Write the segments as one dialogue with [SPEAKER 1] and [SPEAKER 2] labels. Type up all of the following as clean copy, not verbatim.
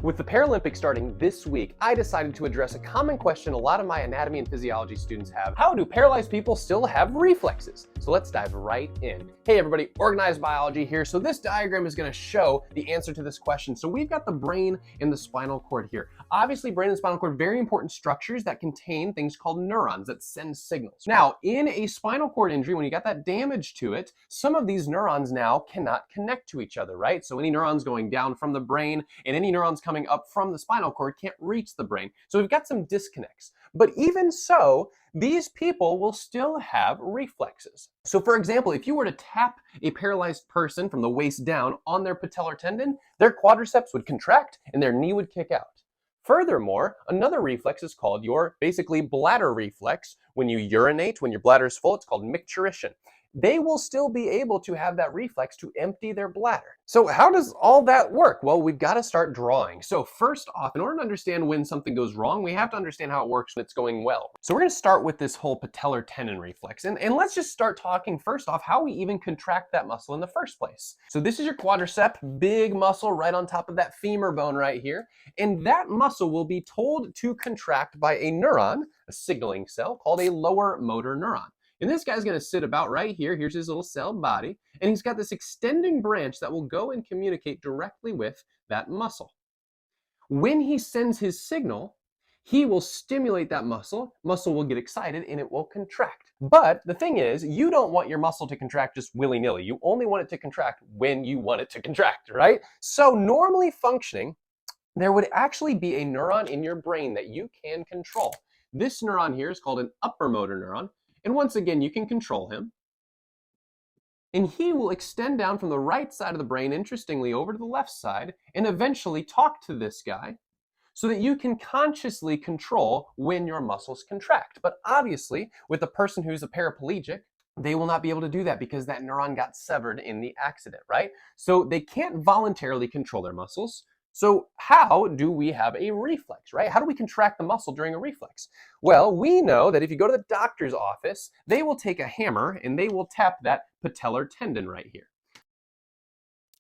[SPEAKER 1] With the Paralympics starting this week, I decided to address a common question a lot of my anatomy and physiology students have. How do paralyzed people still have reflexes? So let's dive right in. Hey everybody, Organized Biology here. So this diagram is going to show the answer to this question. So we've got the brain and the spinal cord here. Obviously, brain and spinal cord, very important structures that contain things called neurons that send signals. Now, in a spinal cord injury, when you got that damage to it, some of these neurons now cannot connect to each other, right? So any neurons going down from the brain and any neurons coming up from the spinal cord can't reach the brain. So we've got some disconnects. But even so, these people will still have reflexes. So for example, if you were to tap a paralyzed person from the waist down on their patellar tendon, their quadriceps would contract and their knee would kick out. Furthermore, another reflex is called your basically bladder reflex. When you urinate, when your bladder is full, it's called micturition. They will still be able to have that reflex to empty their bladder. So how does all that work? Well, we've got to start drawing. So first off, in order to understand when something goes wrong, we have to understand how it works when it's going well. So we're going to start with this whole patellar tendon reflex. And let's just start talking first off how we even contract that muscle in the first place. So this is your quadricep, big muscle right on top of that femur bone right here. And that muscle will be told to contract by a neuron, a signaling cell called a lower motor neuron. And this guy's going to sit about right here. Here's his little cell body. And he's got this extending branch that will go and communicate directly with that muscle. When he sends his signal, he will stimulate that muscle. Muscle will get excited and it will contract. But the thing is, you don't want your muscle to contract just willy-nilly. You only want it to contract when you want it to contract, right? So normally functioning, there would actually be a neuron in your brain that you can control. This neuron here is called an upper motor neuron. And once again, you can control him. And he will extend down from the right side of the brain, interestingly, over to the left side, and eventually talk to this guy so that you can consciously control when your muscles contract. But obviously, with a person who's a paraplegic, they will not be able to do that because that neuron got severed in the accident, right? So they can't voluntarily control their muscles. So how do we have a reflex, right? How do we contract the muscle during a reflex? Well, we know that if you go to the doctor's office, they will take a hammer and they will tap that patellar tendon right here,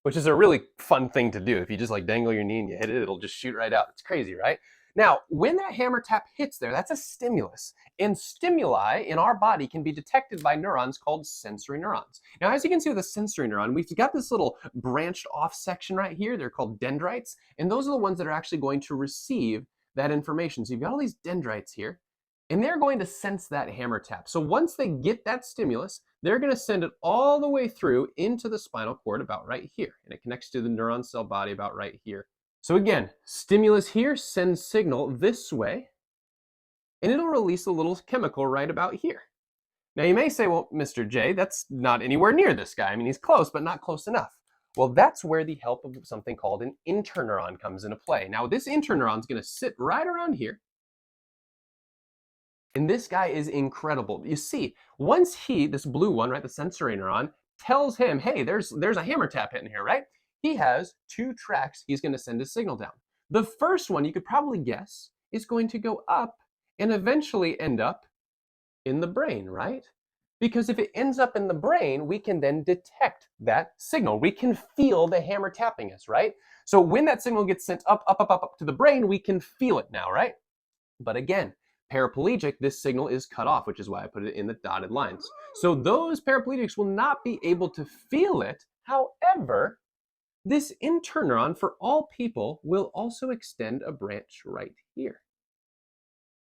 [SPEAKER 1] which is a really fun thing to do. If you just like dangle your knee and you hit it, it'll just shoot right out. It's crazy, right? Now, when that hammer tap hits there, that's a stimulus. And stimuli in our body can be detected by neurons called sensory neurons. Now, as you can see with a sensory neuron, we've got this little branched off section right here. They're called dendrites. And those are the ones that are actually going to receive that information. So you've got all these dendrites here, and they're going to sense that hammer tap. So once they get that stimulus, they're going to send it all the way through into the spinal cord about right here. And it connects to the neuron cell body about right here. So again, stimulus here sends signal this way, and it'll release a little chemical right about here. Now you may say, well, Mr. J, that's not anywhere near this guy. I mean, he's close, but not close enough. Well, that's where the help of something called an interneuron comes into play. Now this interneuron is going to sit right around here. And this guy is incredible. You see, once this blue one, right, the sensory neuron, tells him, hey, there's a hammer tap hitting here, right? He has two tracks he's going to send his signal down. The first one, you could probably guess, is going to go up and eventually end up in the brain, right? Because if it ends up in the brain, we can then detect that signal. We can feel the hammer tapping us, right? So when that signal gets sent up to the brain, we can feel it now, right? But again, paraplegic, this signal is cut off, which is why I put it in the dotted lines. So those paraplegics will not be able to feel it. However, this interneuron for all people will also extend a branch right here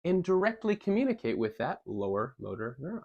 [SPEAKER 1] and directly communicate with that lower motor neuron.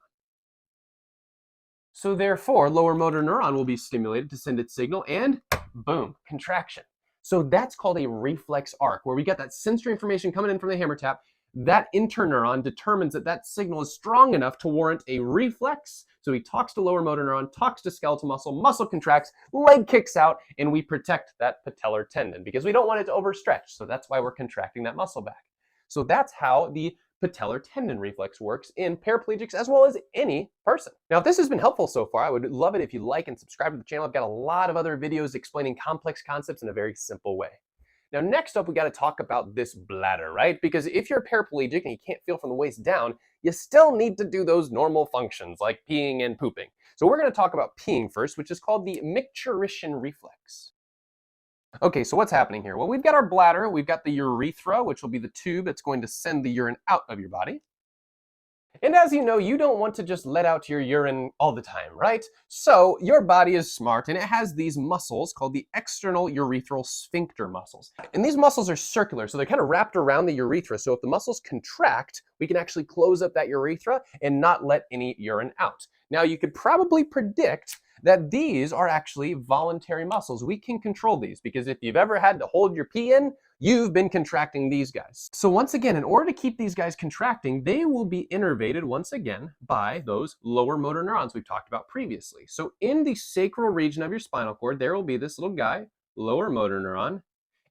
[SPEAKER 1] So therefore, lower motor neuron will be stimulated to send its signal and boom, contraction. So that's called a reflex arc, where we get that sensory information coming in from the hammer tap. That interneuron determines that that signal is strong enough to warrant a reflex. So he talks to lower motor neuron, talks to skeletal muscle contracts, leg kicks out, and we protect that patellar tendon because we don't want it to overstretch. So that's why we're contracting that muscle back. So that's how the patellar tendon reflex works in paraplegics as well as any person. Now, if this has been helpful so far, I would love it if you like and subscribe to the channel. I've got a lot of other videos explaining complex concepts in a very simple way. Now, next up, we got to talk about this bladder, right? Because if you're a paraplegic and you can't feel from the waist down, you still need to do those normal functions like peeing and pooping. So we're going to talk about peeing first, which is called the micturition reflex. Okay, so what's happening here? Well, we've got our bladder, we've got the urethra, which will be the tube that's going to send the urine out of your body. And as you know, you don't want to just let out your urine all the time, right? So your body is smart and it has these muscles called the external urethral sphincter muscles. And these muscles are circular, so they're kind of wrapped around the urethra. So if the muscles contract, we can actually close up that urethra and not let any urine out. Now you could probably predict that these are actually voluntary muscles. We can control these because if you've ever had to hold your pee in, you've been contracting these guys. So once again, in order to keep these guys contracting, they will be innervated once again by those lower motor neurons we've talked about previously. So in the sacral region of your spinal cord, there will be this little guy, lower motor neuron,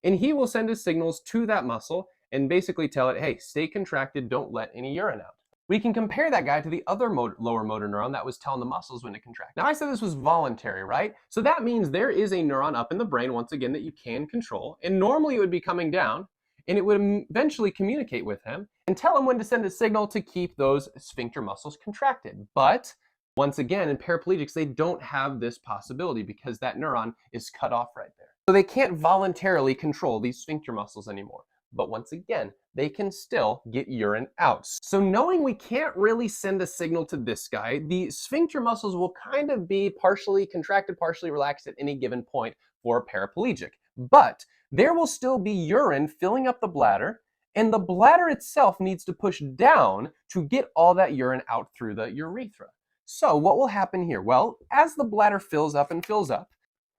[SPEAKER 1] and he will send his signals to that muscle and basically tell it, hey, stay contracted, don't let any urine out. We can compare that guy to the other lower motor neuron that was telling the muscles when to contract. Now I said this was voluntary, right? So that means there is a neuron up in the brain, once again, that you can control. And normally it would be coming down and it would eventually communicate with him and tell him when to send a signal to keep those sphincter muscles contracted. But once again, in paraplegics, they don't have this possibility because that neuron is cut off right there. So they can't voluntarily control these sphincter muscles anymore. But once again, they can still get urine out. So knowing we can't really send a signal to this guy, the sphincter muscles will kind of be partially contracted, partially relaxed at any given point for a paraplegic. But there will still be urine filling up the bladder, and the bladder itself needs to push down to get all that urine out through the urethra. So what will happen here? Well, as the bladder fills up and fills up,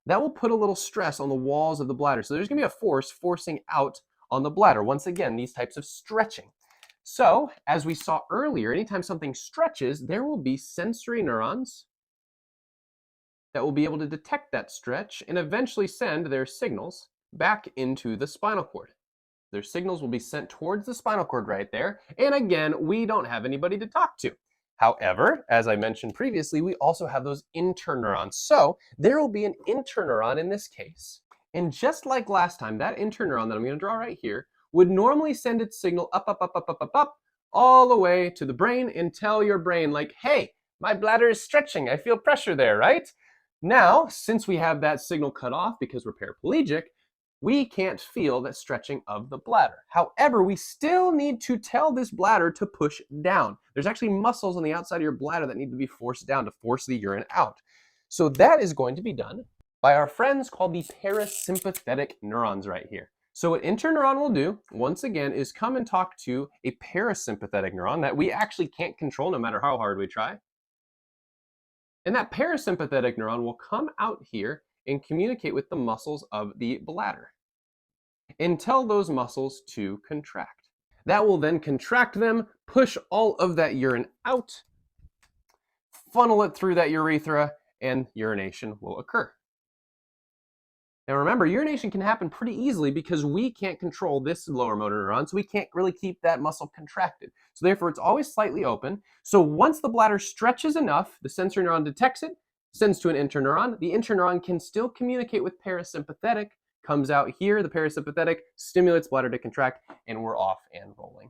[SPEAKER 1] that will put a little stress on the walls of the bladder. So there's going to be a force forcing out on the bladder. Once again, these types of stretching. So as we saw earlier, anytime something stretches, there will be sensory neurons that will be able to detect that stretch and eventually send their signals back into the spinal cord. Their signals will be sent towards the spinal cord right there. And again, we don't have anybody to talk to. However, as I mentioned previously, we also have those interneurons. So there will be an interneuron in this case. And just like last time, that interneuron that I'm going to draw right here would normally send its signal up, all the way to the brain and tell your brain like, hey, my bladder is stretching. I feel pressure there, right? Now, since we have that signal cut off because we're paraplegic, we can't feel that stretching of the bladder. However, we still need to tell this bladder to push down. There's actually muscles on the outside of your bladder that need to be forced down to force the urine out. So that is going to be done by our friends called the parasympathetic neurons right here. So what interneuron will do, once again, is come and talk to a parasympathetic neuron that we actually can't control no matter how hard we try. And that parasympathetic neuron will come out here and communicate with the muscles of the bladder and tell those muscles to contract. That will then contract them, push all of that urine out, funnel it through that urethra, and urination will occur. Now remember, urination can happen pretty easily because we can't control this lower motor neuron, so we can't really keep that muscle contracted. So therefore, it's always slightly open. So once the bladder stretches enough, the sensory neuron detects it, sends to an interneuron. The interneuron can still communicate with parasympathetic, comes out here, the parasympathetic stimulates bladder to contract, and we're off and rolling.